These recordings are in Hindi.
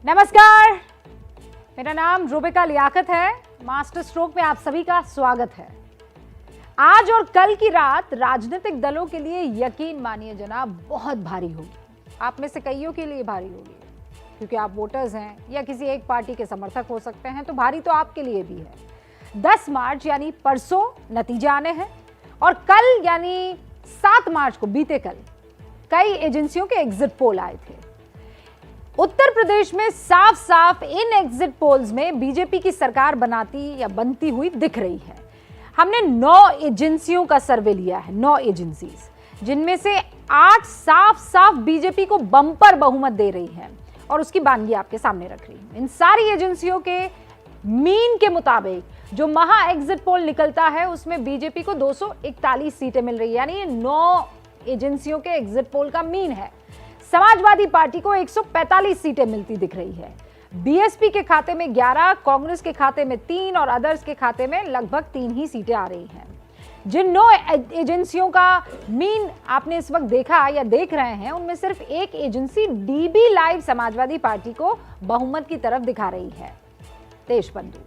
नमस्कार, मेरा नाम रूबिका लियाकत है। मास्टर स्ट्रोक में आप सभी का स्वागत है। आज और कल की रात राजनीतिक दलों के लिए यकीन मानिए जनाब बहुत भारी होगी। आप में से कईयों के लिए भारी होगी क्योंकि आप वोटर्स हैं या किसी एक पार्टी के समर्थक हो सकते हैं, तो भारी तो आपके लिए भी है। 10 मार्च यानी परसों नतीजे आने हैं और कल यानी 7 मार्च को बीते कल कई एजेंसियों के एग्जिट पोल आए थे। उत्तर प्रदेश में साफ साफ इन एग्जिट पोल्स में बीजेपी की सरकार बनाती या बनती हुई दिख रही है। हमने 9 एजेंसियों का सर्वे लिया है, 9 एजेंसीज, जिनमें से 8 साफ साफ बीजेपी को बम्पर बहुमत दे रही हैं और उसकी बानगी आपके सामने रख रही हूं। इन सारी एजेंसियों के मीन के मुताबिक जो महा एग्जिट पोल निकलता है उसमें बीजेपी को 241 सीटें मिल रही है, यानी ये 9 एजेंसियों के एग्जिट पोल का मीन है। समाजवादी पार्टी को 145 सीटें मिलती दिख रही है। बीएसपी के खाते में 11, कांग्रेस के खाते में 3 और अदर्स के खाते में लगभग 3 ही सीटें आ रही हैं। जिन 9 एजेंसियों का मीन आपने इस वक्त देखा या देख रहे हैं, उनमें सिर्फ एक agency dB live Samajwadi party को बहुमत की तरफ दिखा रही है, देशबंधु।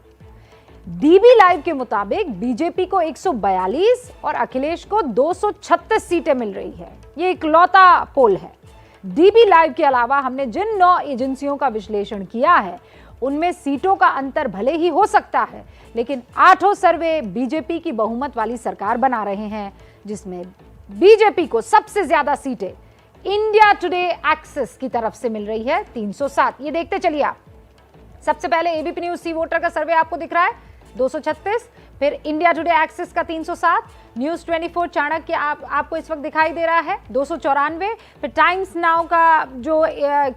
डीबी लाइव के मुताबिक बीजेपी को 142 और अखिलेश को 236 सीटें मिल रही है। ये इकलौता पोल है। डीबी लाइव के अलावा हमने जिन 9 एजेंसियों का विश्लेषण किया है उनमें सीटों का अंतर भले ही हो सकता है, लेकिन 8 सर्वे बीजेपी की बहुमत वाली सरकार बना रहे हैं, जिसमें बीजेपी को सबसे ज्यादा सीटें इंडिया टुडे एक्सेस की तरफ से मिल रही है, 307। ये देखते चलिए आप। सबसे पहले एबीपी न्यूज सी वोटर का सर्वे आपको दिख रहा है 236, फिर इंडिया टुडे एक्सेस का 307, न्यूज 24 चाणक्य आपको इस वक्त दिखाई दे रहा है 294, फिर टाइम्स नाउ का जो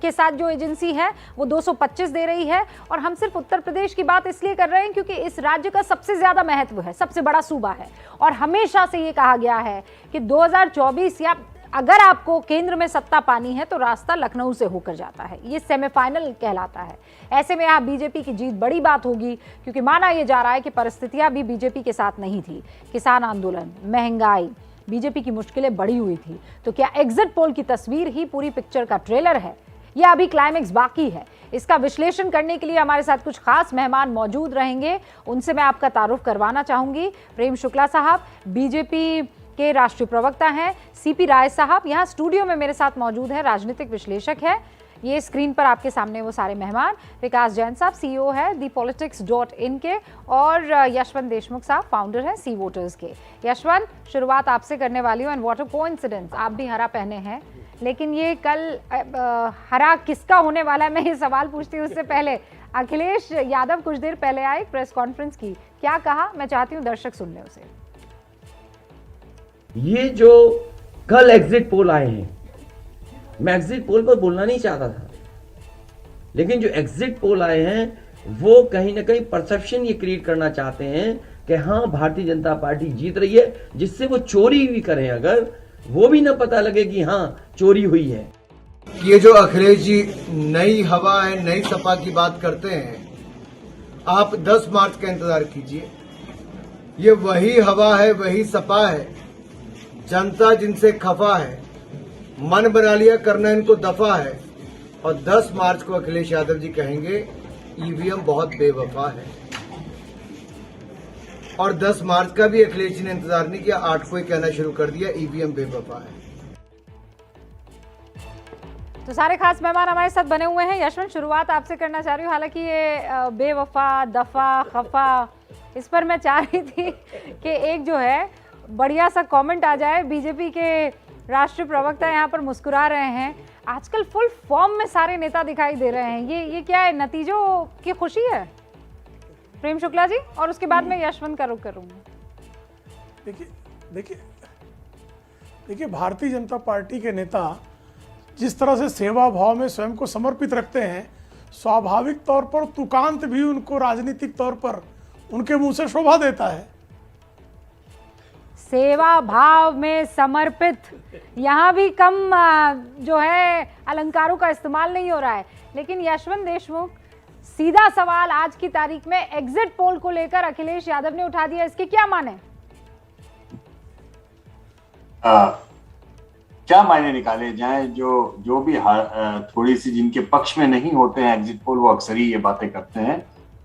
के साथ जो एजेंसी है वो 225 दे रही है। और हम सिर्फ उत्तर प्रदेश की बात इसलिए कर रहे हैं क्योंकि इस राज्य का सबसे ज्यादा महत्व है, सबसे बड़ा सूबा है और हमेशा से ये कहा गया है कि 2024 या अगर आपको केंद्र में सत्ता पानी है तो रास्ता लखनऊ से होकर जाता है, ये सेमीफाइनल कहलाता है। ऐसे में यहाँ बीजेपी की जीत बड़ी बात होगी क्योंकि माना यह जा रहा है कि परिस्थितियां भी बीजेपी के साथ नहीं थी। किसान आंदोलन, महंगाई, बीजेपी की मुश्किलें बढ़ी हुई थी। तो क्या एग्जिट पोल की तस्वीर ही पूरी पिक्चर का ट्रेलर है या अभी क्लाइमेक्स बाकी है? इसका विश्लेषण करने के लिए हमारे साथ कुछ खास मेहमान मौजूद रहेंगे। उनसे मैं आपका तारुफ करवाना चाहूंगी। प्रेम शुक्ला साहब बीजेपी के राष्ट्रीय प्रवक्ता हैं। सीपी राय साहब यहाँ स्टूडियो में मेरे साथ मौजूद है, राजनीतिक विश्लेषक है। ये स्क्रीन पर आपके सामने वो सारे मेहमान। विकास जैन साहब सीईओ है thepolitics.in के, और यशवंत देशमुख साहब फाउंडर है सी वोटर्स के। यशवंत, शुरुआत आपसे करने वाली हूँ। एंड व्हाट अ कोइंसिडेंस, आप भी हरा पहने हैं, लेकिन ये कल हरा किसका होने वाला है मैं ये सवाल पूछती हूँ उससे पहले अखिलेश यादव कुछ देर पहले आए प्रेस कॉन्फ्रेंस की, क्या कहा मैं चाहती हूँ दर्शक सुन ले उसे। ये जो कल एग्जिट पोल आए हैं, मैं एग्जिट पोल पर बोलना नहीं चाहता था, लेकिन जो एग्जिट पोल आए हैं वो कहीं ना कहीं परसेप्शन ये क्रिएट करना चाहते हैं कि हाँ भारतीय जनता पार्टी जीत रही है, जिससे वो चोरी भी करें अगर वो भी ना पता लगे कि हाँ चोरी हुई है। ये जो अखिलेश जी नई हवा है, नई सपा की बात करते हैं, आप 10 मार्च का इंतजार कीजिए। ये वही हवा है, वही सपा है। जनता जिनसे खफा है, मन बना लिया करना इनको दफा है, और 10 मार्च को अखिलेश यादव जी कहेंगे ईवीएम बहुत बेवफा है। और 10 मार्च का भी अखिलेश जी ने इंतजार नहीं किया, 8 को ही कहना शुरू कर दिया ईवीएम बेवफा है। तो सारे खास मेहमान हमारे साथ बने हुए हैं। यशवंत, शुरुआत आपसे करना चाह रही हूँ। हालांकि ये बेवफा, दफा, खफा, इस पर मैं चाह रही थी कि एक जो है बढ़िया सा कमेंट आ जाए। बीजेपी के राष्ट्रीय प्रवक्ता यहाँ पर मुस्कुरा रहे हैं। आजकल फुल फॉर्म में सारे नेता दिखाई दे रहे हैं। ये क्या है, नतीजों की खुशी है? प्रेम शुक्ला जी, और उसके बाद मैं यशवंत का रुख करूंगा। देखिए भारतीय जनता पार्टी के नेता जिस तरह से सेवा भाव में स्वयं को समर्पित रखते हैं, स्वाभाविक तौर पर तुकांत भी उनको राजनीतिक तौर पर उनके मुंह से शोभा देता है। सेवा भाव में समर्पित, यहाँ भी कम जो है अलंकारों का इस्तेमाल नहीं हो रहा है। लेकिन यशवंत देशमुख, सीधा सवाल आज की तारीख में एग्जिट पोल को लेकर अखिलेश यादव ने उठा दिया, इसके क्या माने? क्या मायने निकाले जाएं, जो भी थोड़ी सी जिनके पक्ष में नहीं होते हैं एग्जिट पोल, वो अक्सर ही ये बातें करते हैं,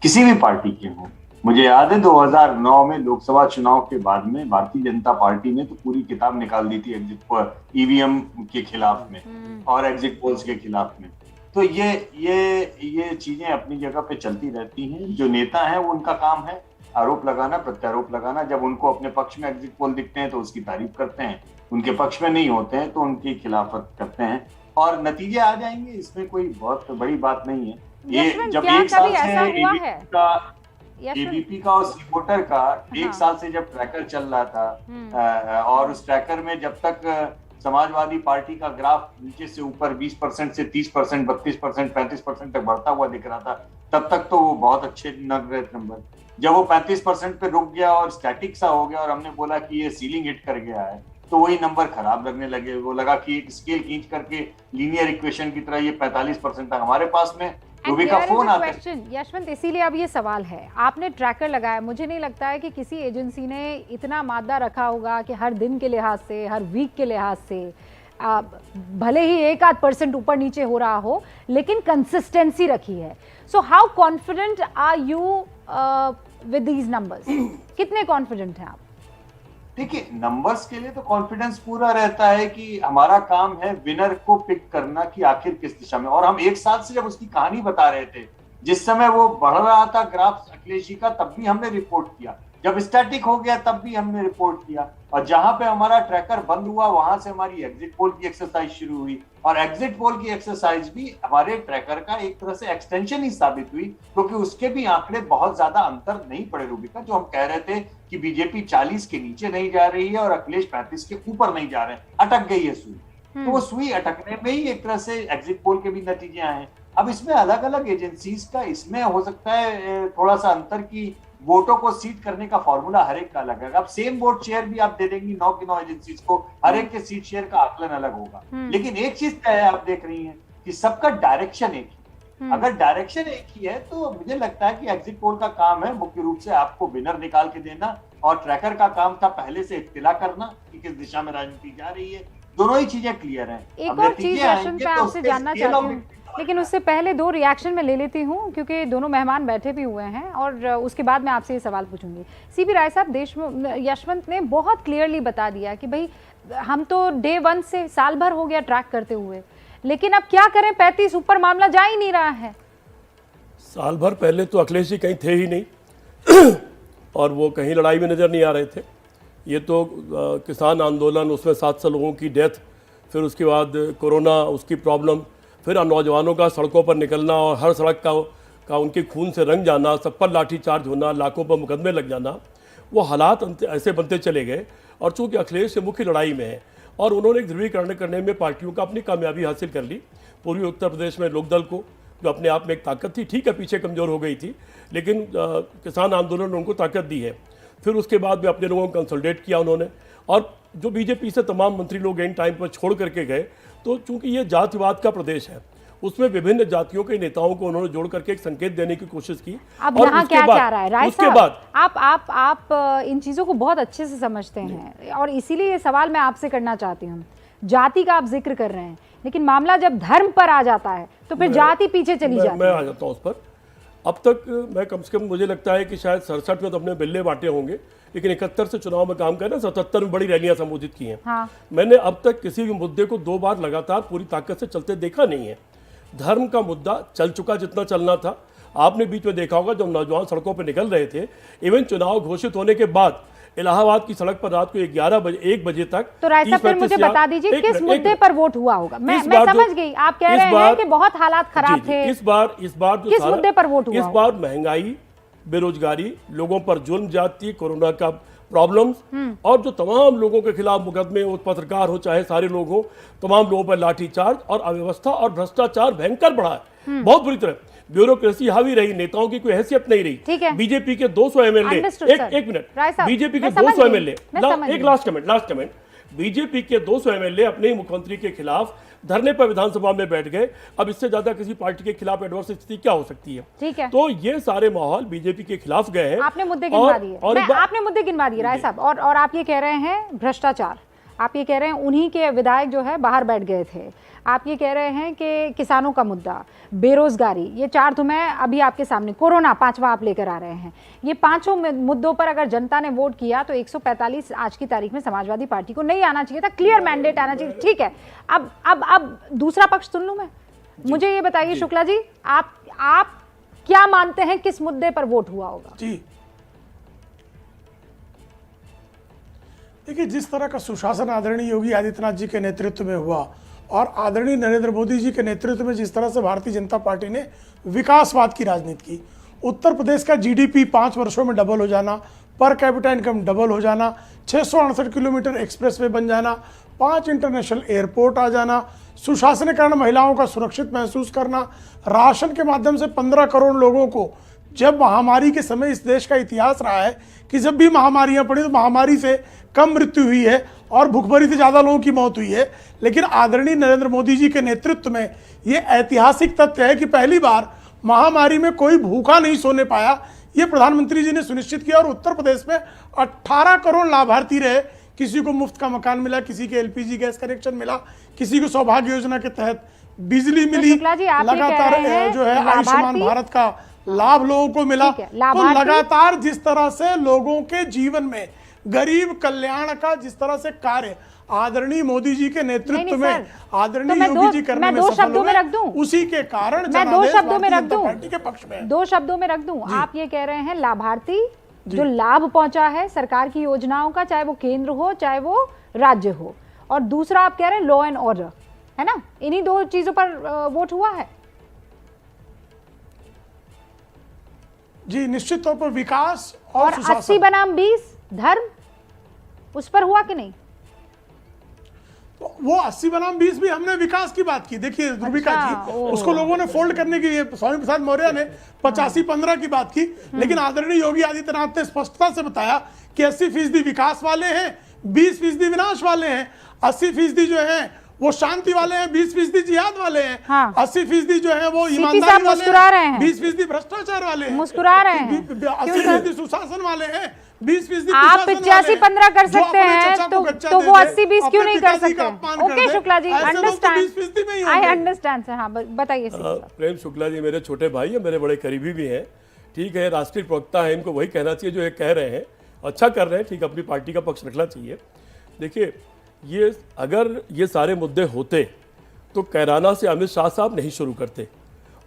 किसी भी पार्टी के हों। मुझे याद है 2009 में लोकसभा चुनाव के बाद में भारतीय जनता पार्टी ने तो पूरी किताब निकाल दी थी एग्जिट पोल, ईवीएम के खिलाफ में और एग्जिट पोल्स के खिलाफ में। तो ये चीजें अपनी जगह पे चलती रहती हैं। जो नेता हैं वो उनका काम है आरोप लगाना, प्रत्यारोप लगाना। जब उनको अपने पक्ष में एग्जिट पोल दिखते हैं तो उसकी तारीफ करते हैं, उनके पक्ष में नहीं होते हैं तो उनकी खिलाफत करते हैं, और नतीजे आ जाएंगे। इसमें कोई बहुत बड़ी बात नहीं है। ये जब एक साल से एबीपी का और सी वोटर का एक साल से जब ट्रैकर चल रहा था, और उस ट्रैकर में जब तक समाजवादी पार्टी का ग्राफ नीचे से ऊपर 20% से 30%, 32%, 35% तक बढ़ता हुआ दिख रहा था, तब तक तो वो बहुत अच्छे लग रहे नंबर। जब वो 35% पे रुक गया और स्टैटिक सा हो गया और हमने बोला कि ये सीलिंग हिट कर गया है, तो वही नंबर खराब लगने लगे। वो लगा कि एक स्केल खींच करके लीनियर इक्वेशन की तरह ये 45% तक हमारे पास में रूबी का फोन आता है। यशवंत, इसीलिए अब ये सवाल है, आपने ट्रैकर लगाया, मुझे नहीं लगता है कि किसी एजेंसी ने इतना मादा रखा होगा कि हर दिन के लिहाज से, हर वीक के लिहाज से, भले ही 1-8% ऊपर नीचे हो रहा हो, लेकिन कंसिस्टेंसी रखी है। So how confident are you with these numbers? कितने कॉन्फिडेंट हैं आप? देखिए, नंबर्स के लिए तो कॉन्फिडेंस पूरा रहता है कि हमारा काम है विनर को पिक करना कि आखिर किस दिशा में। और हम एक साथ से जब उसकी कहानी बता रहे थे, जिस समय वो बढ़ रहा था ग्राफ अखिलेश जी का, तब भी हमने रिपोर्ट किया। जब स्टैटिक हो गया तब भी हमने रिपोर्ट किया। और जहां पे हमारा ट्रैकर बंद हुआ वहां से हमारी एग्जिट पोल की एक्सरसाइज शुरू हुई। और एग्जिट पोल की एक्सरसाइज भी हमारे ट्रैकर का एक तरह से एक्सटेंशन ही साबित हुई, क्योंकि उसके भी आंकड़े बहुत ज्यादा अंतर नहीं पड़े रूबी का। जो हम कह रहे थे कि बीजेपी 40 के नीचे नहीं जा रही है और अखिलेश 35 के ऊपर नहीं जा रहे हैं, अटक गई है सुई। तो वो सुई अटकने में ही एक तरह से एग्जिट पोल के भी नतीजे आए। अब इसमें अलग अलग एजेंसीज का इसमें हो सकता है थोड़ा सा अंतर की वोटों को सीट करने का फॉर्मूला हर एक का अलग है। अब सेम वोट शेयर भी आप दे देंगी 9 की 9 एजेंसीज को, हर एक के सीट शेयर का आकलन अलग होगा। लेकिन एक चीज तय है, आप देख रही हैं कि सबका डायरेक्शन एक ही। अगर डायरेक्शन एक ही है तो मुझे लगता है कि एग्जिट पोल का काम है मुख्य रूप से आपको विनर निकाल के देना, और ट्रैकर का काम था पहले से इत्तिला करना कि किस दिशा में राजनीति जा रही है। दोनों ही चीजें क्लियर हैं। एक और चीज मैं आपसे जानना चाहती हूँ, लेकिन उससे पहले 2 रिएक्शन में ले लेती हूँ, क्योंकि दोनों मेहमान बैठे भी हुए हैं, और उसके बाद मैं आपसे ये सवाल पूछूंगी। सीपी राय साहब, यशवंत ने बहुत क्लियरली बता दिया कि भाई हम तो डे 1 से साल भर हो गया ट्रैक करते हुए, लेकिन अब क्या करें, 35 ऊपर मामला जा ही नहीं रहा है। साल भर पहले तो अखिलेश जी कहीं थे ही नहीं और वो कहीं लड़ाई में नज़र नहीं आ रहे थे। ये तो किसान आंदोलन, उसमें 700 लोगों की डेथ, फिर उसके बाद कोरोना, उसकी प्रॉब्लम, फिर नौजवानों का सड़कों पर निकलना और हर सड़क का उनके खून से रंग जाना, सब पर लाठीचार्ज होना, लाखों पर मुकदमे लग जाना, वो हालात ऐसे बनते चले गए। और चूँकि अखिलेश से मुख्य लड़ाई में है और उन्होंने एक ध्रुवीकरण करने में पार्टियों का अपनी कामयाबी हासिल कर ली। पूर्वी उत्तर प्रदेश में लोकदल को, जो अपने आप में एक ताकत थी, ठीक है पीछे कमज़ोर हो गई थी, लेकिन किसान आंदोलन ने उनको ताकत दी है। फिर उसके बाद में अपने लोगों को कंसोलिडेट किया उन्होंने, और जो बीजेपी से तमाम मंत्री लोग इन टाइम पर छोड़ करके गए, तो चूंकि ये जातिवाद का प्रदेश है, उसमें विभिन्न जातियों के नेताओं को उन्होंने जोड़ करके एक संकेत देने की कोशिश की। अब यहाँ क्या चाह रहा है राय साहब? आप इन चीजों को बहुत अच्छे से समझते हैं, और इसीलिए ये सवाल मैं आपसे करना चाहती हूँ। जाति का आप जिक्र कर रहे हैं, लेकिन मामला जब धर्म पर आ जाता है तो फिर जाति पीछे चली जाती है। मैं आ जाता हूँ उस पर। अब तक मैं कम से कम, मुझे लगता है कि शायद 67 में तो अपने बिल्ले बांटे होंगे, लेकिन 71 से चुनाव में काम करना, 77 में बड़ी रैलियां संबोधित की हैं। हाँ। मैंने अब तक किसी भी मुद्दे को 2 बार लगातार पूरी ताकत से चलते देखा नहीं है। धर्म का मुद्दा चल चुका जितना चलना था। आपने बीच में देखा होगा जब नौजवान सड़कों पर निकल रहे थे, इवन चुनाव घोषित होने के बाद इलाहाबाद की सड़क पर रात को 1 बजे तक। तो राय साहब, फिर मुझे बता दीजिए किस मुद्दे पर वोट हुआ होगा? मैं समझ गई, आप कह रहे हैं कि बहुत हालात खराब थे। इस बार जो किस मुद्दे पर वोट हुआ? इस बार महंगाई, बेरोजगारी, लोगों पर जुल्म जाती, कोरोना का प्रॉब्लम्स, और जो तमाम लोगों के खिलाफ मुकदमे, वो पत्रकार हो चाहे सारे लोग हो, तमाम लोगों पर लाठीचार्ज और अव्यवस्था और भ्रष्टाचार भयंकर बढ़ा है, बहुत बुरी तरह। ब्यूरोक्रेसी हावी रही, नेताओं की कोई हैसियत नहीं रही। बीजेपी के 200 एमएलए, एक मिनट, बीजेपी के 200 एमएलए, एक लास्ट कमेंट, बीजेपी के 200 एमएलए अपने मुख्यमंत्री के खिलाफ धरने पर विधानसभा में बैठ गए। अब इससे ज्यादा किसी पार्टी के खिलाफ एडवर्स स्थिति क्या हो सकती है? ठीक है। तो ये सारे माहौल बीजेपी के खिलाफ गए हैं। आपने मुद्दे गिनवा दिए, आपने मुद्दे गिनवा दिए राय साहब, और आप ये कह रहे हैं भ्रष्टाचार, आप ये कह रहे हैं उन्हीं के विधायक जो है बाहर बैठ गए थे, आप ये कह रहे हैं कि किसानों का मुद्दा, बेरोजगारी, ये 4 तो मैं अभी आपके सामने, कोरोना 5वां आप लेकर आ रहे हैं। ये 5 मुद्दों पर अगर जनता ने वोट किया तो 145 आज की तारीख में समाजवादी पार्टी को नहीं आना चाहिए था, क्लियर मैंडेट आना चाहिए। ठीक है, अब दूसरा पक्ष सुन लूं मैं। मुझे ये बताइए शुक्ला जी, आप क्या मानते हैं किस मुद्दे पर वोट हुआ होगा? जी, देखिए, जिस तरह का सुशासन आदरणीय योगी आदित्यनाथ जी के नेतृत्व में हुआ और आदरणीय नरेंद्र मोदी जी के नेतृत्व में जिस तरह से भारतीय जनता पार्टी ने विकासवाद की राजनीति की, उत्तर प्रदेश का जीडीपी 5 वर्षों में डबल हो जाना, पर कैपिटा इनकम डबल हो जाना, 668 किलोमीटर एक्सप्रेसवे बन जाना, 5 इंटरनेशनल एयरपोर्ट आ जाना, सुशासन के कारण महिलाओं का सुरक्षित महसूस करना, राशन के माध्यम से 15 करोड़ लोगों को, जब महामारी के समय इस देश का इतिहास रहा है कि जब भी महामारियां पड़ी तो महामारी से कम मृत्यु हुई है और भुखमरी से ज़्यादा लोगों की मौत हुई है, लेकिन आदरणीय नरेंद्र मोदी जी के नेतृत्व में ये ऐतिहासिक तथ्य है कि पहली बार महामारी में कोई भूखा नहीं सोने पाया, ये प्रधानमंत्री जी ने सुनिश्चित किया। और उत्तर प्रदेश में 18 करोड़ लाभार्थी रहे, किसी को मुफ्त का मकान मिला, किसी के एलपीजी गैस कनेक्शन मिला, किसी को सौभाग्य योजना के तहत बिजली मिली, शुक्ला जी, आप ये कह लगातार रहे हैं जो है आयुष्मान लाभार्थी- भारत का लाभ लोगों को मिला। ठीक है, तो लाभार्थी- लगातार जिस तरह से लोगों के जीवन में गरीब कल्याण का जिस तरह से कार्य आदरणीय मोदी जी के नेतृत्व में तो आदरणीय मैं योगी जी करने मैं में दो सफल शब्दों में हुए, रख दूं, उसी के कारण मैं 2 जनादेश शब्दों में भारतीय रख जनता दूं, पार्टी के पक्ष में है। 2 शब्दों में रख दूं। आप ये कह रहे हैं लाभार्थी जो लाभ पहुंचा है सरकार की योजनाओं का, चाहे वो केंद्र हो चाहे वो राज्य हो, और दूसरा आप कह रहे हैं लॉ एंड ऑर्डर, है ना? इन्हीं 2 चीजों पर वोट हुआ है। जी, निश्चित तौर पर विकास और सुशासन। 80 बनाम 20 धर्म, उस पर हुआ कि नहीं? तो वो 80 बनाम 20 भी हमने विकास की बात की। देखिए ध्रुविका अच्छा, जी, उसको लोगों ने फोल्ड करने की, स्वामी प्रसाद मौर्य ने 85-15 की बात की, लेकिन आदरणीय योगी आदित्यनाथ ने स्पष्टता से बताया कि 80% विकास वाले हैं, 20% विनाश वाले हैं। 80% जो है वो शांति वाले हैं, 20% जिहाद वाले हैं। हाँ। 80% जो है वो सीपी ईमानदारी साहब वाले मुस्कुरा रहे हैं। 20% भ्रष्टाचार वाले हैं, मुस्कुरा रहे हैं। 80% सुशासन वाले हैं, 20% आप कुशासन 85-15 वाले कर हैं, जो सकते अपने हैं, चचा को गच्चा तो दे वो दे, 80-20 क्यों अपने नहीं कर पिताजी का सकते? अपमान कर ओके दे। शुक्ला जी, ऐसे लोग तो अंडरस्टैंड, 20% में ही आई होंगे। Understand sir. हाँ, बताइए सीपी साहब। प्रेम शुक्ला जी मेरे छोटे भाई हैं, मेरे बड़े करीबी भी हैं। ठीक है, राष्ट्रीय प्रवक्ता है, इनको वही कहना चाहिए जो ये कह रहे हैं, अच्छा कर रहे हैं, ठीक, अपनी पार्टी का पक्ष रखना चाहिए। देखिए, ये अगर ये सारे मुद्दे होते तो कैराना से अमित शाह साहब नहीं शुरू करते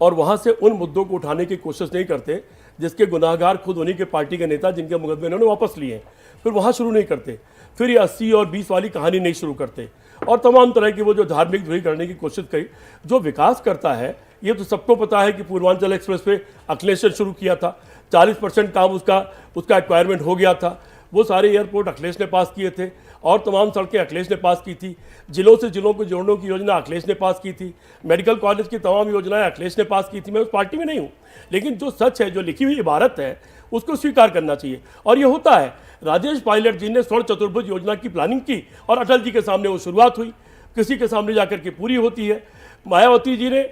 और वहाँ से उन मुद्दों को उठाने की कोशिश नहीं करते जिसके गुनाहगार खुद उन्हीं के पार्टी के नेता जिनके मुकदमे इन्होंने वापस लिए हैं, फिर वहाँ शुरू नहीं करते, फिर ये 80 और 20 वाली कहानी नहीं शुरू करते और तमाम तरह की वो जो धार्मिक द्रोही करने की कोशिश करी। जो विकास करता है ये तो सबको पता है कि पूर्वांचल एक्सप्रेस पे अखिलेश ने शुरू किया था, 40% काम उसका एक्वायरमेंट हो गया था, वो सारे एयरपोर्ट अखिलेश ने पास किए थे और तमाम सड़कें अखिलेश ने पास की थी, जिलों से जिलों को जोड़ने की योजना अखिलेश ने पास की थी, मेडिकल कॉलेज की तमाम योजनाएं अखिलेश ने पास की थी। मैं उस पार्टी में नहीं हूँ, लेकिन जो सच है, जो लिखी हुई इबारत है, उसको स्वीकार करना चाहिए और ये होता है। राजेश पायलट जी ने स्वर्ण चतुर्भुज योजना की प्लानिंग की और अटल जी के सामने वो शुरुआत हुई, किसी के सामने जाकर के पूरी होती है। मायावती जी ने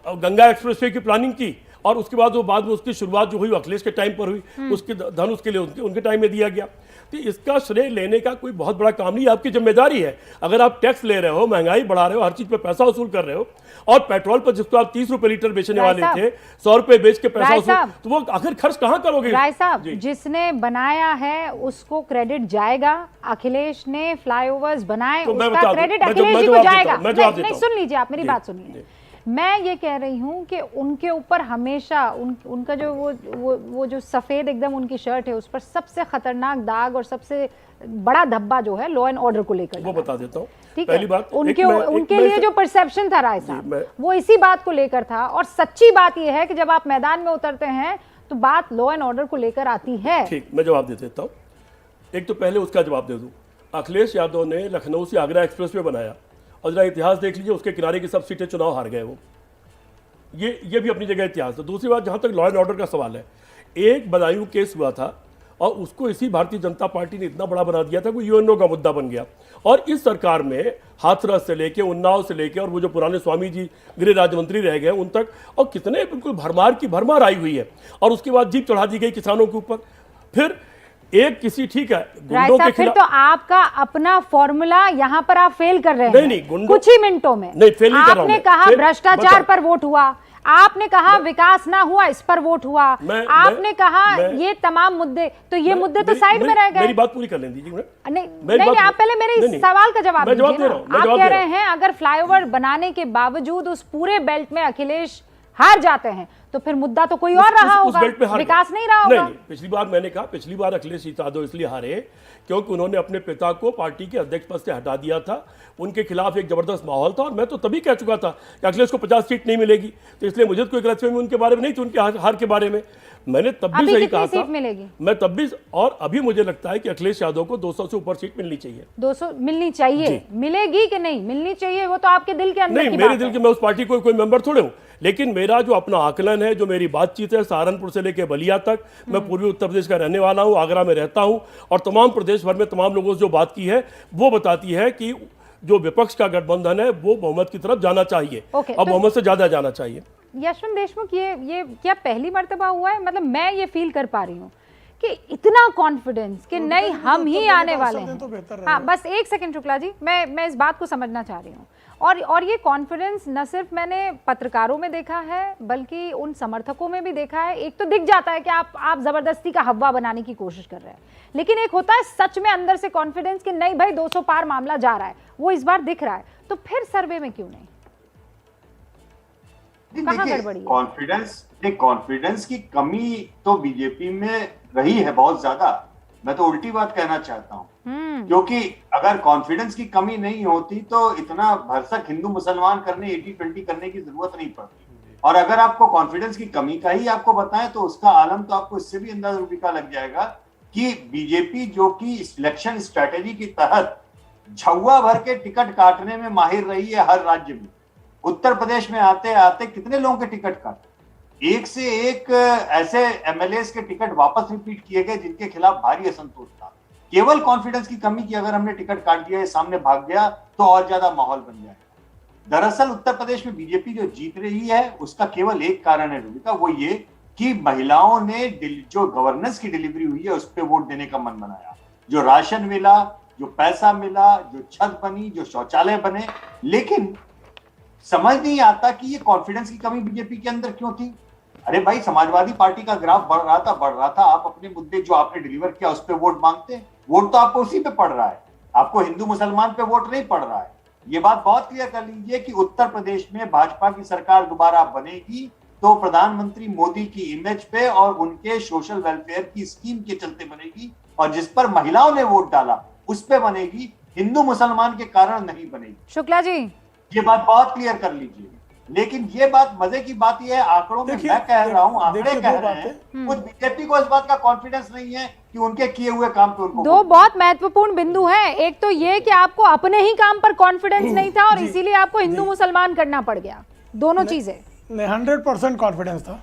गंगा एक्सप्रेसवे की प्लानिंग की और उसके बाद में उसकी शुरुआत जो हुई अखिलेश के टाइम पर हुई, उसके धन उसके लिए उनके टाइम में दिया गया। तो इसका श्रेय लेने का कोई बहुत बड़ा काम नहीं, आपकी जिम्मेदारी है। अगर आप टैक्स ले रहे हो, महंगाई बढ़ा रहे हो, हर चीज पे पैसा वसूल कर रहे हो और पेट्रोल पर जिसको आप 30 रुपए लीटर बेचने वाले थे 100 रुपए बेच के पैसा वसूल, तो वो आखिर खर्च कहाँ करोगे? राय साहब, जिसने बनाया है उसको क्रेडिट जाएगा। अखिलेश ने फ्लाईओवर्स बनाए, तो मैं उसका बता दूं, क्रेडिट मैं अखिलेश जी जवाब को देता जाएगा। हूं, मैं जवाब नहीं, देता हूं। सुन लीजिए, आप मेरी जी, बात सुनिए। जी। मैं ये कह रही हूँ कि उनके ऊपर हमेशा उनका जो वो जो सफेद एकदम उनकी शर्ट है, उस पर सबसे खतरनाक दाग और सबसे बड़ा धब्बा जो है लॉ एंड ऑर्डर को लेकर, वो बता देता हूँ। ठीक पहली है? बात, उनके लिए जो परसेप्शन था राय साहब, मैं- वो इसी बात को लेकर था। और सच्ची बात यह है कि जब आप मैदान में उतरते हैं तो बात लॉ एंड ऑर्डर को लेकर आती है। ठीक, मैं जवाब दे देता हूँ। एक तो पहले उसका जवाब दे दूं। अखिलेश यादव ने लखनऊ से आगरा एक्सप्रेस वे बनाया और जरा इतिहास देख लीजिए, उसके किनारे की सब सीटें चुनाव हार गए वो। ये भी अपनी जगह इतिहास है। दूसरी बात, जहाँ तक लॉ एंड ऑर्डर का सवाल है, एक बदायूं केस हुआ था और उसको इसी भारतीय जनता पार्टी ने इतना बड़ा बना दिया था कि यूएनओ का मुद्दा बन गया। और इस सरकार में हाथरस से लेके उन्नाव से लेके और वो जो पुराने स्वामी जी गृह राज्य मंत्री रह गए उन तक, और कितने बिल्कुल भरमार की भरमार आई हुई है। और उसके बाद जीप चढ़ा दी गई किसानों के ऊपर। फिर एक किसी ठीक है राय गुंडों के साहब, फिर खिलाफ तो आपका अपना फॉर्मूला यहाँ पर आप फेल कर रहे हैं। नहीं, गुंडों- कुछ ही मिनटों में नहीं, फेल नहीं कर रहा हूं आपने मैं। कहा फेल- भ्रष्टाचार बताओ। पर वोट हुआ, आपने कहा विकास ना हुआ, इस पर वोट हुआ, आपने कहा ये तमाम मुद्दे, तो ये मुद्दे तो साइड में रह गए। मेरी बात पूरी कर लें दीजिए। नहीं नहीं, आप पहले मेरे सवाल का जवाब दीजिए ना। आप कह रहे हैं अगर फ्लाईओवर बनाने के बावजूद उस पूरे बेल्ट में अखिलेश हार जाते हैं तो फिर मुद्दा तो कोई और रहा होगा, विकास नहीं रहा होगा। नहीं, पिछली बार मैंने कहा, पिछली बार अखिलेश यादव इसलिए हारे क्योंकि उन्होंने अपने पिता को पार्टी के अध्यक्ष पद से हटा दिया था। उनके खिलाफ एक जबरदस्त माहौल था और मैं तो तभी कह चुका था कि अखिलेश को 50 सीट नहीं मिलेगी, तो इसलिए मुझे तो कोई गलतफहमी उनके बारे में नहीं थी, उनके हार के बारे में। मैंने तब भी सही कहा था, मैं तब भी, और अभी मुझे लगता है कि अखिलेश यादव को 200 से ऊपर सीट मिलनी चाहिए। 200 मिलनी चाहिए, मिलेगी कि नहीं मिलनी चाहिए वो तो आपके दिल के अंदर नहीं, मेरे दिल के, मैं उस पार्टी को कोई मेंबर थोड़े हूं, लेकिन मेरा जो अपना आकलन है, जो मेरी बातचीत है, सहारनपुर से लेकर बलिया तक, मैं पूर्वी उत्तर प्रदेश का रहने वाला हूं, आगरा में रहता हूं, और तमाम प्रदेश भर में तमाम लोगों से जो बात की है वो बताती है कि जो विपक्ष का गठबंधन है वो बहुमत की तरफ जाना चाहिए, अब बहुमत से ज्यादा जाना चाहिए। यशवंत देशमुख, ये क्या पहली मर्तबा हुआ है, मतलब मैं ये फील कर पा रही हूँ कि इतना कॉन्फिडेंस कि नहीं हम ही आने वाले हैं। हाँ, बस एक सेकंड शुक्ला जी, मैं इस बात को समझना चाह रही हूँ। और ये कॉन्फिडेंस न सिर्फ मैंने पत्रकारों में देखा है बल्कि उन समर्थकों में भी देखा है। एक तो दिख जाता है कि आप जबरदस्ती का हवा बनाने की कोशिश कर रहे हैं, लेकिन एक होता है सच में अंदर से कॉन्फिडेंस कि नहीं भाई 200 पार मामला जा रहा है, वो इस बार दिख रहा है। तो फिर सर्वे में क्यों नहीं? कहाँ गड़बड़ी है? कॉन्फिडेंस की कमी तो बीजेपी में रही है बहुत ज्यादा। मैं तो उल्टी बात कहना चाहता हूँ, क्योंकि अगर कॉन्फिडेंस की कमी नहीं होती तो इतना भरसक हिंदू मुसलमान करने 80-20 करने की जरूरत नहीं पड़ती। और अगर आपको कॉन्फिडेंस की कमी का ही आपको बताएं तो उसका आलम तो आपको इससे भी अंदाजा लग जाएगा कि बीजेपी जो कि इलेक्शन स्ट्रेटेजी के तहत झुआ भर के टिकट काटने में माहिर रही है हर राज्य में। उत्तर प्रदेश में आते आते कितने लोगों के टिकट काटे, एक से एक ऐसे एमएलए के टिकट वापस रिपीट किए गए जिनके खिलाफ भारी असंतोष था। केवल कॉन्फिडेंस की कमी की अगर हमने टिकट काट दिया, सामने भाग गया तो और ज्यादा माहौल बन जाएगा। दरअसल उत्तर प्रदेश में बीजेपी जो जीत रही है उसका केवल एक कारण है रूबिका, वो ये कि महिलाओं ने जो गवर्नेंस की डिलीवरी हुई है उस पर वोट देने का मन बनाया। जो राशन मिला, जो पैसा मिला, जो छत बनी, जो शौचालय बने, लेकिन समझ नहीं आता कि ये कॉन्फिडेंस की कमी बीजेपी के अंदर क्यों थी। अरे भाई, समाजवादी पार्टी का ग्राफ बढ़ रहा था, आप अपने मुद्दे जो आपने डिलीवर किया उस पर वोट मांगते हैं, वोट तो आपको उसी पे पड़ रहा है, आपको हिंदू मुसलमान पे वोट नहीं पड़ रहा है। ये बात बहुत क्लियर कर लीजिए कि उत्तर प्रदेश में भाजपा की सरकार दोबारा बनेगी तो प्रधानमंत्री मोदी की इमेज पे और उनके सोशल वेलफेयर की स्कीम के चलते बनेगी, और जिस पर महिलाओं ने वोट डाला उस पे बनेगी, हिंदू मुसलमान के कारण नहीं बनेगी। शुक्ला जी, ये बात बहुत क्लियर कर लीजिए। लेकिन ये बात मजे की बात ये है, आंकड़ों में मैं कह रहा हूँ, आंकड़े कह रहे हैं, कुछ बीजेपी को इस बात का कॉन्फिडेंस नहीं है कि उनके किए हुए काम पे उनको। दो बहुत महत्वपूर्ण बिंदु हैं। एक तो ये कि आपको अपने ही काम पर कॉन्फिडेंस नहीं था और इसीलिए आपको हिंदू मुसलमान करना पड़ गया, दोनों चीजें। 100% कॉन्फिडेंस था,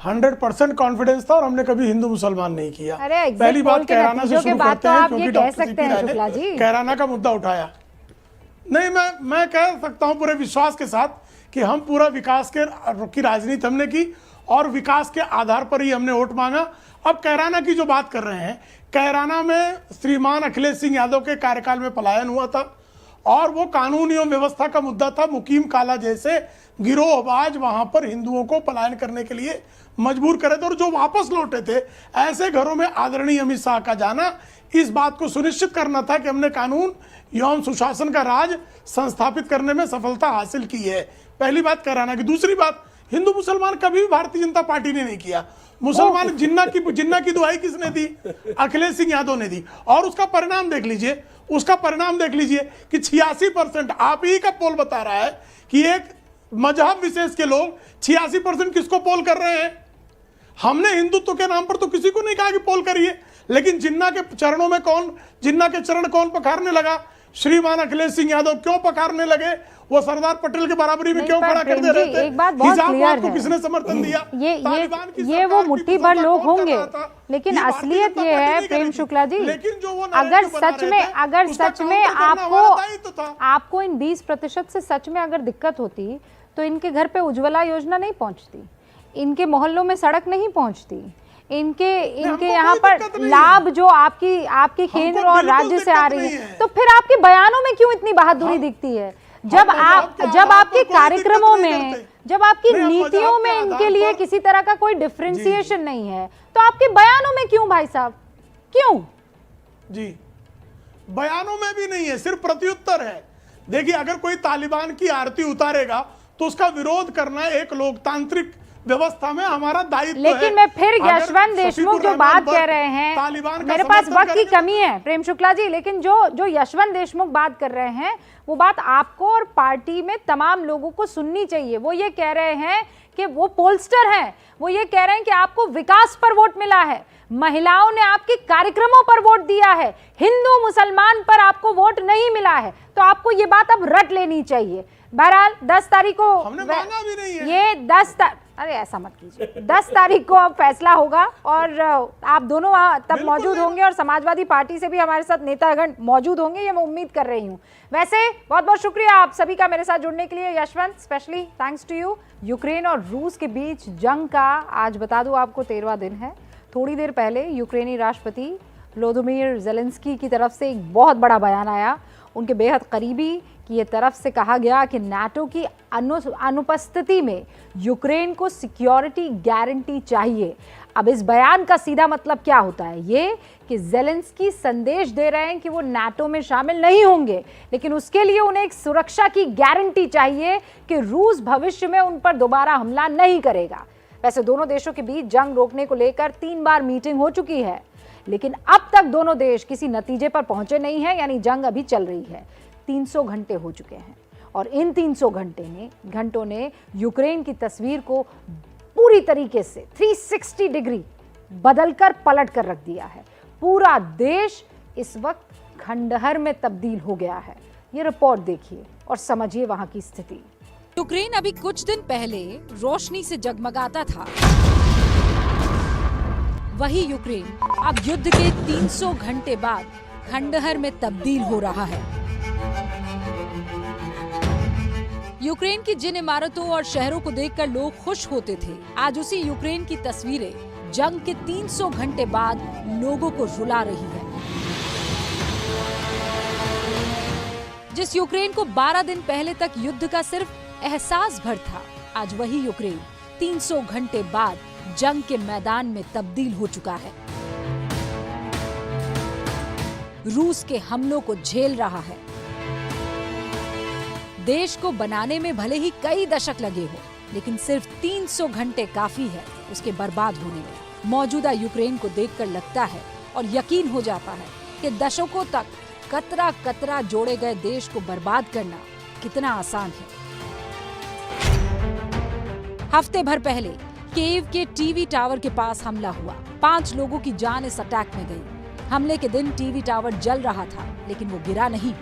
100% कॉन्फिडेंस था, और हमने कभी हिंदू मुसलमान नहीं किया। पहली बात कैराना से शुरू करते हैं, क्योंकि डॉक्टर सीपी राय ने कैराना का मुद्दा उठाया। नहीं, मैं कह सकता हूं पूरे विश्वास के साथ कि हम पूरा विकास की राजनीति हमने की और विकास के आधार पर ही हमने वोट मांगा। अब कैराना की जो बात कर रहे हैं, कैराना में श्रीमान अखिलेश सिंह यादव के कार्यकाल में पलायन हुआ था और वो कानून एवं व्यवस्था का मुद्दा था। मुकीम काला जैसे गिरोहबाज वहां पर हिंदुओं को पलायन करने के लिए मजबूर करे थे, और जो वापस लौटे थे ऐसे घरों में आदरणीय अमित शाह का जाना इस बात को सुनिश्चित करना था कि हमने कानून एवं सुशासन का राज संस्थापित करने में सफलता हासिल की है। पहली बात कैराना की। दूसरी बात, हिंदू मुसलमान कभी भी भारतीय जनता पार्टी ने नहीं किया। मुसलमान जिन्ना की दुआई किसने दी? अखिलेश सिंह यादव ने दी, और उसका परिणाम देख लीजिए, कि 86%, आप ही का पोल बता रहा है कि एक मजहब विशेष के लोग 86% किसको पोल कर रहे हैं। हमने हिंदुत्व के नाम पर तो किसी को नहीं कहा कि पोल करिए, लेकिन जिन्ना के चरण कौन पखारने लगा? श्रीमान अखिलेश सिंह यादव क्यों पखारने लगे? वो सरदार पटेल के बराबरी में क्यों खड़ा कर दे रहे थे? हिजाब को किसने समर्थन दिया? ये वो मुट्ठी भर लोग होंगे, लेकिन असलियत ये है प्रेम शुक्ला जी, अगर सच में आपको इन 20% से सच में अगर दिक्कत होती तो इनके घर पे उज्ज्वला योजना नहीं पहुंचती, इनके मोहल्लों में सड़क नहीं पहुंचती, इनके हमको यहाँ कोई पर दिक्कत नहीं लाभ जो आपकी केंद्र और बिल्कुल राज्य से आ दिक्कत रही नहीं है, है। तो फिर आपके बयानों में क्यों इतनी बहादुरी दिखती है? जब मजहब आपके के आधार पर कोई कार्यक्रमों दिक्कत नहीं में, करते। जब आपकी नहीं, हम नीतियों मजहब में के इनके आधार लिए पर- किसी तरह का कोई डिफरेंशिएशन नहीं है, तो आपके बयानों में क्यों भाई साहब, क्यों? जी, बयानों में भी नहीं है, सिर्फ प्रत्युत्तर है। देखिए, अगर कोई तालिबान की आरती उतारेगा तो उसका विरोध करना एक लोकतांत्रिक व्यवस्था में हमारा दायित्व है। लेकिन मैं फिर अगर यशवंत देशमुख जो शफीकुर बात रहमान कह रहे हैं, तालिबान का मेरे पास समर्थन वक्त की करेंगे, कमी है प्रेम शुक्ला जी, लेकिन जो यशवंत देशमुख बात कर रहे हैं वो बात आपको और पार्टी में तमाम लोगों को सुननी चाहिए। वो ये कह रहे हैं कि वो पोलस्टर हैं, वो ये कह रहे हैं कि आपको विकास पर वोट मिला है, महिलाओं ने आपके कार्यक्रमों पर वोट दिया है, हिंदू मुसलमान पर आपको वोट नहीं मिला है, तो आपको ये बात अब रट लेनी चाहिए। बहरहाल 10 तारीख को हमने मांगा भी नहीं है। ये 10 अरे ऐसा मत कीजिए, 10 तारीख को अब फैसला होगा और आप दोनों तब मौजूद होंगे और समाजवादी पार्टी से भी हमारे साथ नेतागण मौजूद होंगे, ये मैं उम्मीद कर रही हूँ। वैसे बहुत बहुत शुक्रिया आप सभी का मेरे साथ जुड़ने के लिए। Yashwant, specially thanks to you. Ukraine और रूस के बीच जंग का आज बता दूं आपको 13वां दिन है। थोड़ी देर पहले यूक्रेनी राष्ट्रपति व्लादिमीर ज़ेलेंस्की की तरफ से एक बहुत बड़ा बयान आया, उनके बेहद करीबी की ये तरफ से कहा गया कि नाटो की अनुपस्थिति में यूक्रेन को सिक्योरिटी गारंटी चाहिए। अब इस बयान का सीधा मतलब क्या होता है? ये कि ज़ेलेंस्की संदेश दे रहे हैं कि वो नाटो में शामिल नहीं होंगे, लेकिन उसके लिए उन्हें एक सुरक्षा की गारंटी चाहिए कि रूस भविष्य में उन पर दोबारा हमला नहीं करेगा। वैसे दोनों देशों के बीच जंग रोकने को लेकर 3 बार मीटिंग हो चुकी है, लेकिन अब तक दोनों देश किसी नतीजे पर पहुंचे नहीं हैं, यानी जंग अभी चल रही है। 300 घंटे हो चुके हैं और इन 300 घंटों ने यूक्रेन की तस्वीर को पूरी तरीके से 360 डिग्री बदलकर पलट कर रख दिया है। पूरा देश इस वक्त खंडहर में तब्दील हो गया है। ये रिपोर्ट देखिए और समझिए वहां की स्थिति। यूक्रेन अभी कुछ दिन पहले रोशनी से जगमगाता था, वही यूक्रेन अब युद्ध के 300 घंटे बाद खंडहर में तब्दील हो रहा है। यूक्रेन की जिन इमारतों और शहरों को देखकर लोग खुश होते थे, आज उसी यूक्रेन की तस्वीरें जंग के 300 घंटे बाद लोगों को रुला रही है। जिस यूक्रेन को 12 दिन पहले तक युद्ध का सिर्फ एहसास भर था, आज वही यूक्रेन 300 घंटे बाद जंग के मैदान में तब्दील हो चुका है। रूस के हमलों को झेल रहा है। देश को बनाने में भले ही कई दशक लगे हो, लेकिन सिर्फ 300 घंटे काफी है उसके बर्बाद होने में। मौजूदा यूक्रेन को देखकर लगता है और यकीन हो जाता है कि दशकों तक कतरा कतरा जोड़े गए देश को बर्बाद करना कितना आसान है। हफ्ते भर पहले कीव के टीवी टावर के पास हमला हुआ। 5 लोगों की जान इस अटैक में गई। हमले के दिन टीवी टावर जल रहा था, लेकिन वो गिरा नहीं,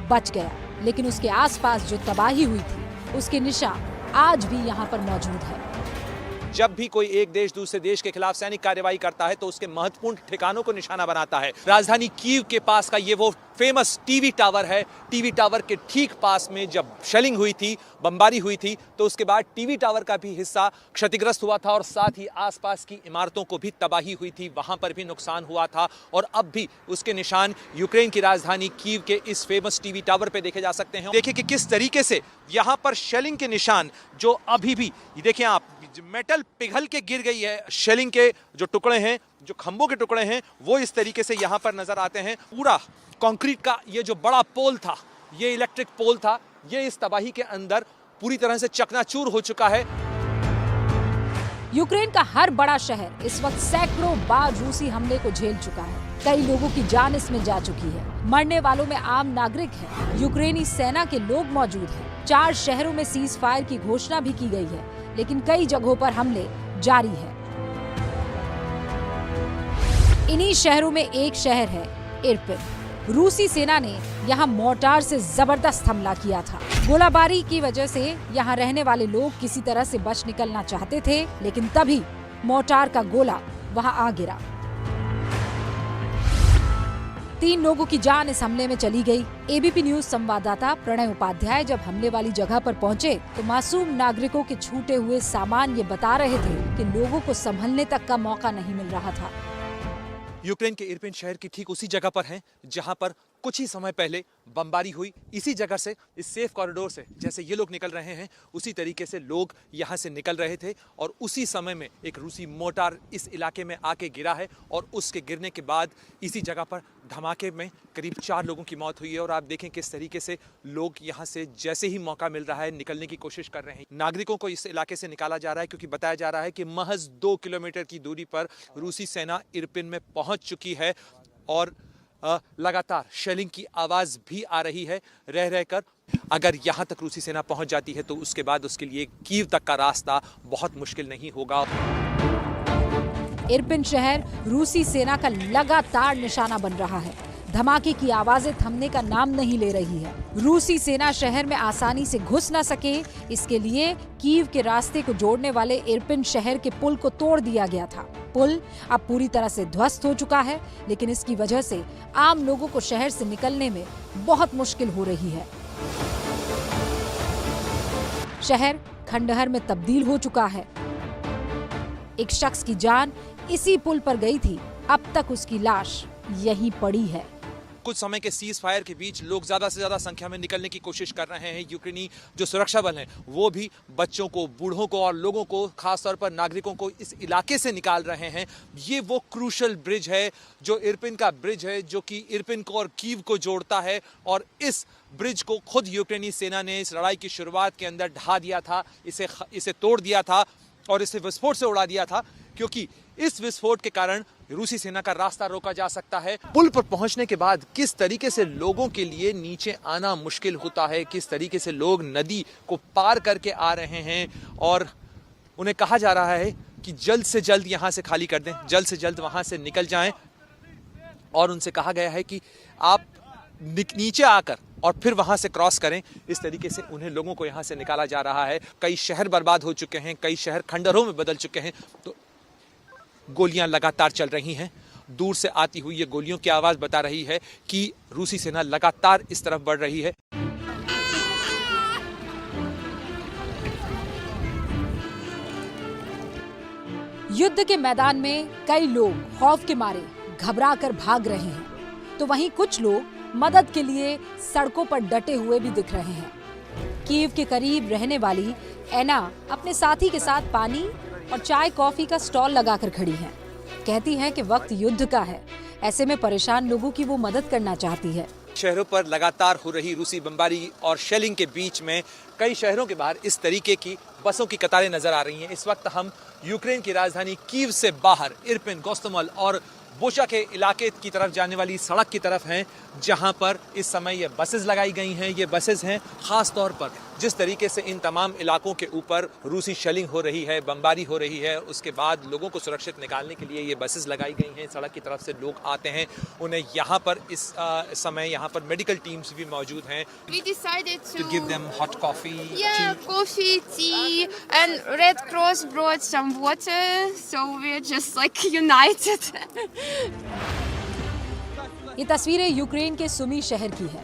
बच गया। लेकिन उसके आसपास जो तबाही हुई थी, उसके निशान आज भी यहाँ पर मौजूद है। जब भी कोई एक देश दूसरे देश के खिलाफ सैनिक कार्रवाई करता है तो उसके महत्वपूर्ण ठिकानों को निशाना बनाता है। राजधानी कीव के पास का ये वो फेमस टीवी टावर है। टीवी टावर के ठीक पास में जब शेलिंग हुई थी, बमबारी हुई थी, तो उसके बाद टीवी टावर का भी हिस्सा क्षतिग्रस्त हुआ था और साथ ही आसपास की इमारतों को भी तबाही हुई थी, वहां पर भी नुकसान हुआ था। और अब भी उसके निशान यूक्रेन की राजधानी कीव के इस फेमस टीवी टावर पे देखे जा सकते हैं। देखिए कि किस तरीके से यहाँ पर शेलिंग के निशान जो अभी भी, देखिए आप, मेटल पिघल के गिर गई है। शेलिंग के जो टुकड़े हैं, जो खंभों के टुकड़े हैं, वो इस तरीके से यहाँ पर नजर आते हैं। पूरा कंक्रीट का ये जो बड़ा पोल था, ये इलेक्ट्रिक पोल था, ये इस तबाही के अंदर पूरी तरह से चकनाचूर हो चुका है। यूक्रेन का हर बड़ा शहर इस वक्त सैकड़ों बार रूसी हमले को झेल चुका है। कई लोगों की जान इसमें जा चुकी है। मरने वालों में आम नागरिक हैं, यूक्रेनी सेना के लोग मौजूद हैं। 4 शहरों में सीज फायर की घोषणा भी की गई है, लेकिन कई जगहों पर हमले जारी है। इन्हीं शहरों में एक शहर है इरपिन। रूसी सेना ने यहाँ मोर्टार से जबरदस्त हमला किया था। गोलाबारी की वजह से यहाँ रहने वाले लोग किसी तरह से बच निकलना चाहते थे, लेकिन तभी मोर्टार का गोला वहाँ आ गिरा। 3 लोगों की जान इस हमले में चली गई। एबीपी न्यूज संवाददाता प्रणय उपाध्याय जब हमले वाली जगह पर पहुंचे तो मासूम नागरिकों के छूटे हुए सामान ये बता रहे थे कि लोगों को संभलने तक का मौका नहीं मिल रहा था। यूक्रेन के इरपिन शहर की ठीक उसी जगह पर हैं जहां पर कुछ ही समय पहले बमबारी हुई। इसी जगह से, इस सेफ कॉरिडोर से जैसे ये लोग निकल रहे हैं, उसी तरीके से लोग यहां से निकल रहे थे और उसी समय में एक रूसी मोर्टार इस इलाके में आके गिरा है और उसके गिरने के बाद इसी जगह पर धमाके में करीब 4 लोगों की मौत हुई है। और आप देखें किस तरीके से लोग यहां से जैसे ही मौका मिल रहा है निकलने की कोशिश कर रहे हैं। नागरिकों को इस इलाके से निकाला जा रहा है क्योंकि बताया जा रहा है कि महज 2 किलोमीटर की दूरी पर रूसी सेना इरपिन में पहुंच चुकी है और लगातार शेलिंग की आवाज भी आ रही है रह रहकर। अगर यहां तक रूसी सेना पहुंच जाती है तो उसके बाद उसके लिए कीव तक का रास्ता बहुत मुश्किल नहीं होगा। इरपिन शहर रूसी सेना का लगातार निशाना बन रहा है। धमाके की आवाजें थमने का नाम नहीं ले रही है। रूसी सेना शहर में आसानी से घुस न सके, इसके लिए कीव के रास्ते को जोड़ने वाले इरपिन शहर के पुल को तोड़ दिया गया था। पुल अब पूरी तरह से ध्वस्त हो चुका है, लेकिन इसकी वजह से आम लोगों को शहर से निकलने में बहुत मुश्किल हो रही है। शहर खंडहर में तब्दील हो चुका है। एक शख्स की जान इसी पुल पर गई थी, अब तक उसकी लाश यहीं पड़ी है। कुछ समय के सीज फायर के बीच लोग ज्यादा से ज्यादा संख्या में निकलने की कोशिश कर रहे हैं। यूक्रेनी जो सुरक्षा बल हैं वो भी बच्चों को, बूढ़ों को और लोगों को, खासतौर पर नागरिकों को इस इलाके से निकाल रहे हैं। ये वो क्रूशल ब्रिज है जो इरपिन का ब्रिज है, जो कि इरपिन को और कीव को जोड़ता है। और इस ब्रिज को खुद यूक्रेनी सेना ने इस लड़ाई की शुरुआत के अंदर ढा दिया था, इसे तोड़ दिया था और इसे विस्फोट से उड़ा दिया था, क्योंकि इस विस्फोट के कारण रूसी सेना का रास्ता रोका जा सकता है। पुल पर पहुंचने के बाद किस तरीके से लोगों के लिए नीचे आना मुश्किल होता है, किस तरीके से लोग नदी को पार करके आ रहे हैं और उन्हें कहा जा रहा है कि जल्द से जल्द यहां से खाली कर दें, जल्द से जल्द वहां से निकल जाएं। और उनसे कहा गया है कि आप नीचे आकर और फिर वहां से क्रॉस करें। इस तरीके से उन्हें लोगों को यहां से निकाला जा रहा है। कई शहर बर्बाद हो चुके हैं, कई शहर खंडहरों में बदल चुके हैं, तो गोलियां लगातार चल रही हैं। दूर से आती हुई ये गोलियों की आवाज बता रही है कि रूसी सेना लगातार इस तरफ बढ़ रही है। युद्ध के मैदान में कई लोग खौफ के मारे घबरा कर भाग रहे हैं, तो वहीं कुछ लोग मदद के लिए सड़कों पर डटे हुए भी दिख रहे हैं। कीव के करीब रहने वाली एना अपने साथी के साथ पानी और चाय कॉफी का स्टॉल लगाकर खड़ी हैं। कहती हैं कि वक्त युद्ध का है, ऐसे में परेशान लोगों की वो मदद करना चाहती है। शहरों पर लगातार हो रही रूसी बमबारी और शेलिंग के बीच में कई शहरों के बाहर इस तरीके की बसों की कतारें नजर आ रही हैं। इस वक्त हम यूक्रेन की राजधानी कीव से बाहर इरपिन, गोस्तोमल और बोशा के इलाके की तरफ जाने वाली सड़क की तरफ हैं, जहां पर इस समय ये बसेस लगाई गई हैं। ये बसेस हैं खास तौर पर जिस तरीके से इन तमाम इलाकों के ऊपर रूसी शेलिंग हो रही है, बमबारी हो रही है, उसके बाद लोगों को सुरक्षित निकालने के लिए ये बसेस लगाई गई हैं। सड़क की तरफ से लोग आते हैं, उन्हें यहाँ पर इस समय यहाँ पर मेडिकल टीम्स भी मौजूद हैं। We decided to give them hot coffee, coffee, tea, and Red Cross brought some water, so we're just like united. ये तस्वीरें यूक्रेन के सुमी शहर की है।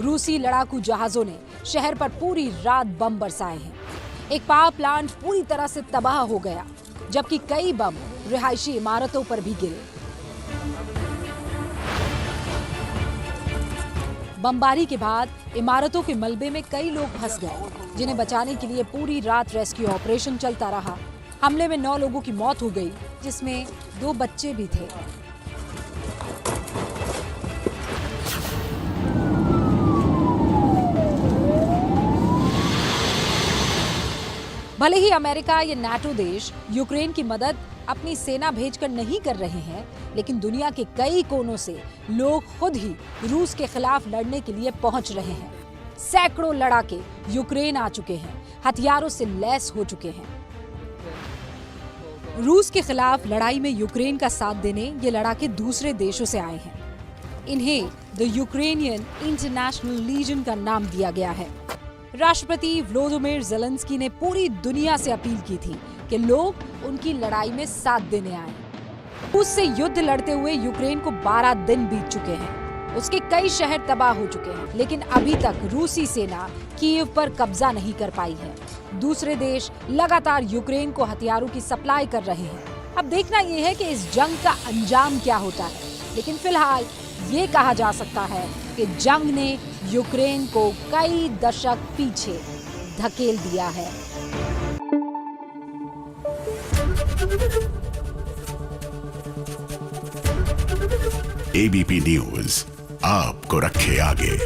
रूसी लड़ाकू जहाजों ने शहर पर पूरी रात बम बरसाए हैं। एक पावर प्लांट पूरी तरह से तबाह हो गया, जबकि कई बम रिहायशी इमारतों पर भी गिरे। बमबारी के बाद इमारतों के मलबे में कई लोग फंस गए, जिन्हें बचाने के लिए पूरी रात रेस्क्यू ऑपरेशन चलता रहा। हमले में 9 लोगों की मौत हो गई, जिसमें 2 बच्चे भी थे। भले ही अमेरिका या नाटो देश यूक्रेन की मदद अपनी सेना भेजकर नहीं कर रहे हैं, लेकिन दुनिया के कई कोनों से लोग खुद ही रूस के खिलाफ लड़ने के लिए पहुंच रहे हैं। सैकड़ों लड़ाके यूक्रेन आ चुके हैं, हथियारों से लैस हो चुके हैं। रूस के खिलाफ लड़ाई में यूक्रेन का साथ देने ये लड़ाके दूसरे देशों से आए हैं। इन्हें द यूक्रेनियन इंटरनेशनल लीजन का नाम दिया गया है। राष्ट्रपति व्लादिमीर ज़ेलेंस्की ने पूरी दुनिया से अपील की थी कि लोग उनकी लड़ाई में साथ देने आए। रूस से युद्ध लड़ते हुए यूक्रेन को 12 दिन बीत चुके हैं। उसके कई शहर तबाह हो चुके हैं, लेकिन अभी तक रूसी सेना कीव पर कब्जा नहीं कर पाई है। दूसरे देश लगातार यूक्रेन को हथियारों की सप्लाई कर रहे हैं। अब देखना यह है कि इस जंग का अंजाम क्या होता है, लेकिन फिलहाल ये कहा जा सकता है कि जंग ने यूक्रेन को कई दशक पीछे धकेल दिया है। एबीपी न्यूज आपको रखे आगे।